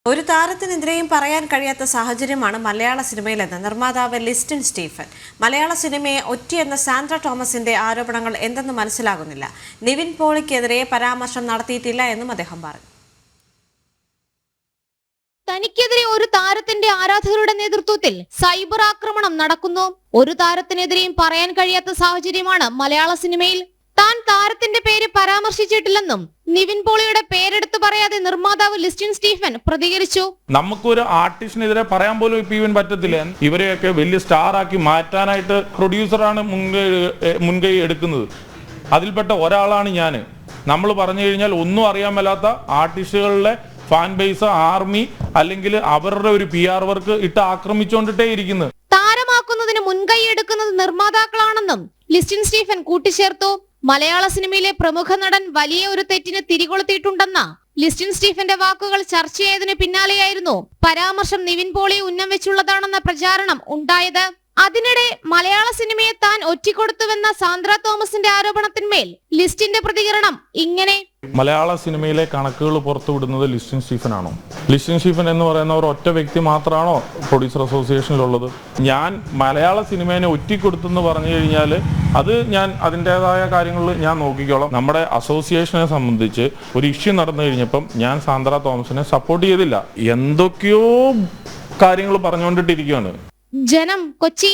ഒരു താരത്തിനെതിരെയും പറയാൻ കഴിയാത്ത സാഹചര്യമാണ് മലയാള സിനിമയിലെന്ന് നിർമ്മാതാവ് ലിസ്റ്റിൻ സ്റ്റീഫൻ. മലയാള സിനിമയെ ഒറ്റയെന്ന സാൻഡ്ര തോമസിന്റെ ആരോപണങ്ങൾ എന്തെന്ന് മനസ്സിലാകുന്നില്ല. നിവിൻ പോളിക്കെതിരെ പരാമർശം നടത്തിയിട്ടില്ല എന്നും അദ്ദേഹം പറഞ്ഞു. തനിക്കെതിരെ ഒരു താരത്തിന്റെ ആരാധകരുടെ നേതൃത്വത്തിൽ സൈബർ ആക്രമണം നടക്കുന്നു. ഒരു താരത്തിനെതിരെയും പറയാൻ കഴിയാത്ത സാഹചര്യമാണ് മലയാള സിനിമയിൽ. താൻ താരത്തിന്റെ പേര് പരാമർശിച്ചിട്ടില്ലെന്നും നിവിൻ പോളിയുടെ പേരെടുത്ത് പറയാതെ നിർമ്മാതാവ് ലിസ്റ്റിൻ സ്റ്റീഫൻ പ്രതികരിച്ചു. നമുക്കൊരു ആർട്ടിസ്റ്റിനെതിരെ പറയാൻ പോലും ഇപ്പൊ ഇവൻ പറ്റത്തില്ല. ഇവരെയൊക്കെ വലിയ സ്റ്റാർ ആക്കി മാറ്റാനായിട്ട് പ്രൊഡ്യൂസറാണ് മുൻകൈ എടുക്കുന്നത്. അതിൽപ്പെട്ട ഒരാളാണ് ഞാൻ. നമ്മൾ പറഞ്ഞു കഴിഞ്ഞാൽ ഒന്നും അറിയാൻ മേലാത്ത ആർട്ടിസ്റ്റുകളുടെ ഫാൻ ബേസ്, ആർമി അല്ലെങ്കിൽ അവരുടെ ഒരു PR വർക്ക് ഇട്ട് ആക്രമിച്ചുകൊണ്ടിട്ടേ ഇരിക്കുന്നത്. താരമാക്കുന്നതിന് മുൻകൈ എടുക്കുന്നത് നിർമ്മാതാക്കളാണെന്നും ലിസ്റ്റിൻ സ്റ്റീഫൻ കൂട്ടിച്ചേർത്തു. മലയാള സിനിമയിലെ പ്രമുഖ നടൻ വലിയ ഒരു തെറ്റിന് തിരികൊളുത്തിയിട്ടുണ്ടെന്ന ലിസ്റ്റിൻ സ്റ്റീഫന്റെ വാക്കുകൾ ചർച്ചയായതിനു പിന്നാലെയായിരുന്നു പരാമർശം നിവിൻ പോളിയെ ഉന്നം വെച്ചുള്ളതാണെന്ന പ്രചാരണം ഉണ്ടായത്. അതിനിടെ മലയാള സിനിമയെ താൻ ഒറ്റിക്കൊടുത്തുവെന്ന സാന്ദ്ര തോമസിന്റെ ആരോപണത്തിന്മേൽ ലിസ്റ്റിന്റെ പ്രതികരണം ഇങ്ങനെ: മലയാള സിനിമയിലെ കണക്കുകൾ പുറത്തുവിടുന്നത് ലിസ്റ്റിൻ സ്റ്റീഫൻ ആണോ? ലിസ്റ്റിൻ സ്റ്റീഫൻ എന്ന് പറയുന്ന ഒരു ഒറ്റ വ്യക്തി മാത്രമാണോ പ്രൊഡ്യൂസർ അസോസിയേഷനിലുള്ളത്? ഞാൻ മലയാള സിനിമയെ ഒറ്റിക്കൊടുത്തെന്ന് പറഞ്ഞു കഴിഞ്ഞാൽ അത് ഞാൻ അതിൻ്റെതായ കാര്യങ്ങളിൽ ഞാൻ നോക്കിക്കോളാം. നമ്മുടെ അസോസിയേഷനെ സംബന്ധിച്ച് ഒരു ഇഷ്യൂ നടന്നു കഴിഞ്ഞപ്പം ഞാൻ സാന്ദ്ര തോമസിനെ സപ്പോർട്ട് ചെയ്തില്ല. എന്തൊക്കെയോ കാര്യങ്ങൾ പറഞ്ഞുകൊണ്ടിട്ടിരിക്കുകയാണ്. ജനം, കൊച്ചി.